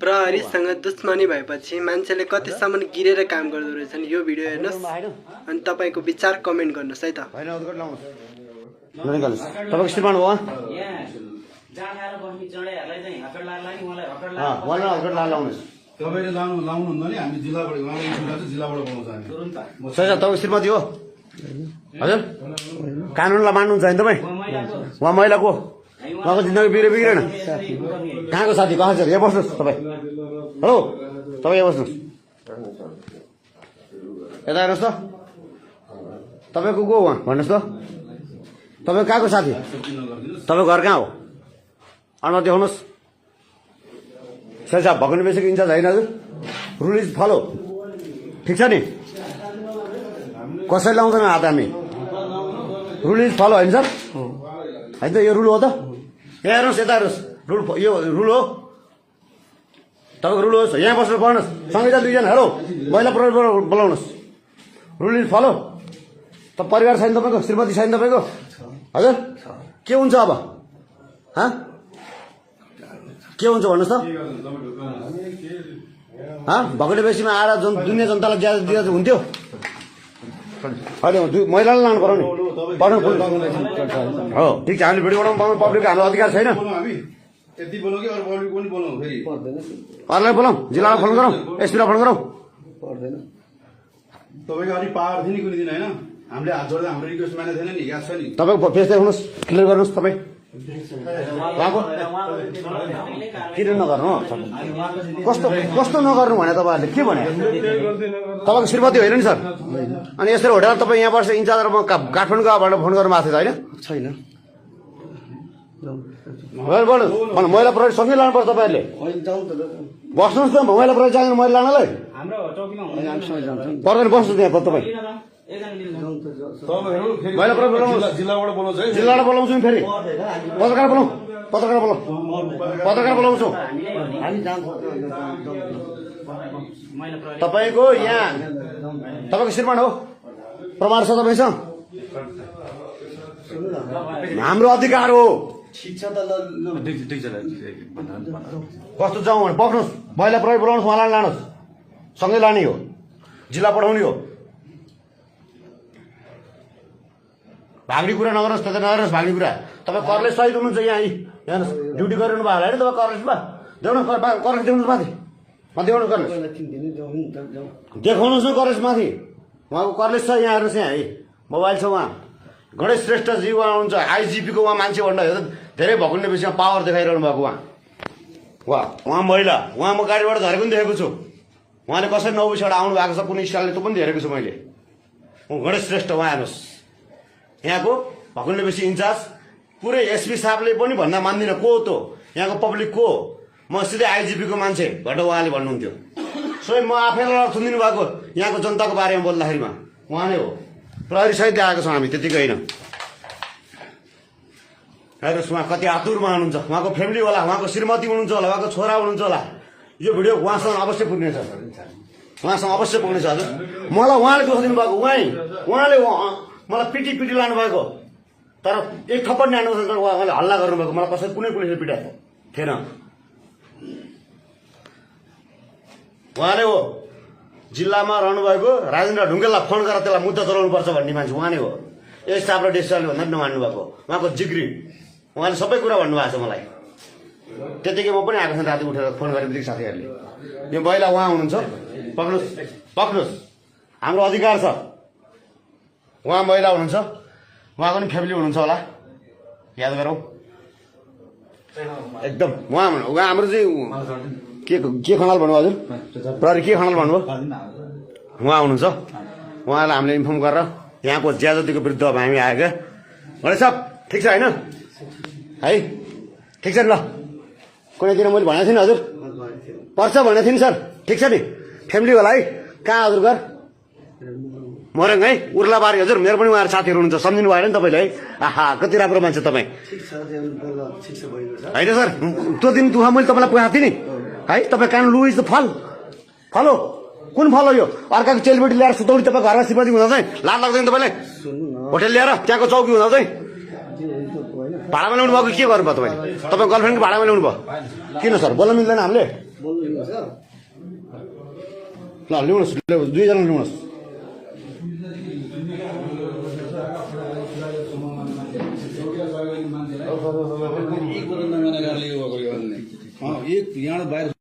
प्रहरीसँग दुश्मनी भएपछि मान्छेले कतिसम्म गिरेर काम गर्दो रहेछन् यो भिडियो हेर्नुहोस् अनि तपाईको विचार कमेन्ट गर्नुहोस् है त। तपाईको श्रीमान हो तपाईले लाउनु हुँदैन नि हामी जिल्लाबाट उहाँले इस्युलाई चाहिँ जिल्लाबाट बनाउँछ हामी सही छ। तपाईको श्रीमती हो हजुर कानुनलाई मान्नुहुन्छ होइन तपाईँ उहाँ महिलाको उहाँको जिन्दगी बिग्रेन कहाँको साथी कहाँ छ यहाँ बस्नुहोस् तपाईँ हेलो तपाईँ यहाँ बस्नुहोस् यता हेर्नुहोस् त तपाईँको को उहाँ भन्नुहोस् त तपाईँ कहाँको साथी तपाईँको घर कहाँ हो अनुमति देखाउनुहोस्। सही छ भगवान बेसीको इन्चार्ज होइन हजुर रुल इज फलो ठिक छ नि कसैले लाउँदैन हात हामी रुल इज फलो होइन सर होइन त यो रुल हो त यहाँ हेर्नुहोस् यता हेर्नुहोस् रुल यो रुल हो तपाईँको रुल होस् यहाँ बस्नु पढ्नुहोस् सँगै छ दुईजना हेलो महिला प्रहरी बोलाउनुहोस् रुल इज फलो त परिवार छैन तपाईँको श्रीमती छैन तपाईँको हजुर के हुन्छ अब के हुन्छ भन्नुहोस् त भगटे बेसीमा आएर दुनियाँ जनतालाई ज्यादा दिँदा चाहिँ हुन्थ्यो होइन महिलालाई लानु पर्यो नि पढ्नु हो ठिक छ हामीले भिडियो बनाउनु पब्लिकको हाम्रो अधिकार छैन यति बोलौँ कि अरू पब्लिक पनि बोलौँ फेरि अरूलाई बोलाउँ जिल्लालाई फोन गरौँ एसपीलाई फोन गरौँ तपाईँको अलिक पावर थियो नि कुनै दिन होइन हामीले हात जोड्दा हाम्रो रिक्वेस्ट मानेको थिएन नि याद छ नि तपाईँको फेस देखाउनुहोस् क्लियर गर्नुहोस् तपाईँ उहाँको किन नगर्नु कस्तो कस्तो नगर्नु भने तपाईँहरूले के भने तपाईँको श्रीमती होइन नि सर अनि यसरी होटेल तपाईँ यहाँ बस्छ इन्चार्ज म काठमाडौँबाट फोन गर्नु भएको थियो होइन छैन महिला प्रहरी सँगै लानुपर्छ तपाईँहरूले बस्नुहोस् न महिला प्रहरी जाँदैन मैले लानलाई पर्दैन बस्नुहोस् त्यहाँ तपाईँ महिला प्रहरी बोलाउनु जिल्लाबाट बोलाउँछ है जिल्लाबाट बोलाउँछु नि फेरि पत्रकार बोलाउँ पत्रकार बोलाउँछु तपाईँको यहाँ तपाईँको श्रीमान हो प्रमाण छ तपाईँसँग हाम्रो अधिकार हो कस्तो जाउँ भने पक्नुहोस् महिला प्रहरी बोलाउनुहोस् उहाँलाई लानुहोस् सँगै लाने हो जिल्ला पठाउने हो भाग्ने कुरा नगर्नुहोस् त्यता नगर्नुहोस् भाग्ने कुरा तपाईँ करले सहित हुनुहुन्छ यहाँ हेर्नुहोस् ड्युटी गरिरहनु भएको होइन तपाईँ करलेसमा देउनु करलेस देख्नुहोस् माथि देखाउनु करलेस देखाउनुहोस् न करलेस माथि उहाँको करलेस छ यहाँ हेर्नुहोस् यहाँ है मोबाइल छ उहाँ गणेश श्रेष्ठजी उहाँ हुनुहुन्छ आइजिपीको उहाँ मान्छे भन्दा धेरै भकुन्डे विषयमा पावर देखाइरहनु भएको उहाँ महिला उहाँ म गाडीबाट झरेको पनि देखेको छु उहाँले कसरी 9 बजीबाट आउनु भएको छ कुनै स्टाइलले त्यो पनि हेरेको छु मैले गणेश श्रेष्ठ उहाँ हेर्नुहोस् यहाँको भकुन्डे बेसी इन्चार्ज पुरै एसपी साहबले पनि भन्दा मान्दिनँ को त यहाँको पब्लिक को म सिधै आइजिपीको मान्छे भनेर उहाँले भन्नुहुन्थ्यो स्वयं म आफैलाई थुनिदिनु भएको यहाँको जनताको बारेमा बोल्दाखेरिमा उहाँ नै हो प्रहरी सहित आएको छौँ हामी त्यतिकै होइन हेर्नुहोस् उहाँ कति आतुरमा हुनुहुन्छ उहाँको फ्यामिली होला उहाँको श्रीमती हुनुहुन्छ होला उहाँको छोरा हुनुहुन्छ होला यो भिडियो उहाँसँग अवश्य पुग्नेछ उहाँसँग अवश्य पुग्नेछ हजुर मलाई उहाँले दोष दिनुभएको उहाँले मलाई पिटी लानुभएको तर एक थप्पड नि हान्नु उहाँले हल्ला गर्नुभएको मलाई कसै कुनै पुलिसले पिटाएको थिएन उहाँले हो जिल्लामा रहनुभएको राजेन्द्र ढुङ्गेललाई फोन गरेर त्यसलाई मुद्दा चलाउनु पर्छ भन्ने मान्छे उहाँ नै हो यस स्टाफ र डेस्टाफले भन्दा नमान्नु भएको उहाँको जिग्री उहाँले सबै कुरा भन्नुभएको छ मलाई त्यतिकै म पनि आएको थिएँ राति उठेर फोन गरेँ बित्तिकै साथीहरूले यो महिला उहाँ हुनुहुन्छ पक्नुहोस् हाम्रो अधिकार छ उहाँ महिला हुनुहुन्छ उहाँको नि फ्यामिली हुनुहुन्छ होला याद गरौँ एकदम उहाँ हाम्रो चाहिँ के खनाल भन्नुभयो हजुर प्रहरी के खनाल भन्नुभयो उहाँ हुनुहुन्छ उहाँलाई हामीले इन्फर्म गरेर यहाँको ज्यादतीको विरुद्ध अब हामी आयो क्या गणेश साहब ठिक छ होइन है ठिक छ नि ल कुनै दिन मैले भनेको थिएँ नि हजुर पर्छ भनेको थिएँ नि सर ठिक छ नि फ्यामिली होला है कहाँ हजुर घर मोरङ है उर्लाबारी हजुर मेरो पनि उहाँहरू साथीहरू हुनुहुन्छ सम्झिनु भएन नि तपाईँले है आहा कति राम्रो मान्छे तपाईँ होइन सर त्यो दिन दुःख मैले तपाईँलाई पुगाएको थिएँ नि है तपाईँ कानुन लु इज द फलो कुन फलो यो अर्काको चेलीबेटी ल्याएर सुतौडी तपाईँ घरमा श्रीमती हुँदा चाहिँ लाज लाग्दैन तपाईँलाई होटेल ल्याएर त्यहाँको चौकी हुँदा चाहिँ भाडामा ल्याउनु भएको के गर्नुभयो तपाईँले तपाईँ गर्लफ्रेन्डको भाडामा ल्याउनु भयो किन सर बोल्न मिल्दैन हामीले ल ल्याउनुहोस् दुईजना ल्याउनुहोस् एक यहाँबाट बाहिर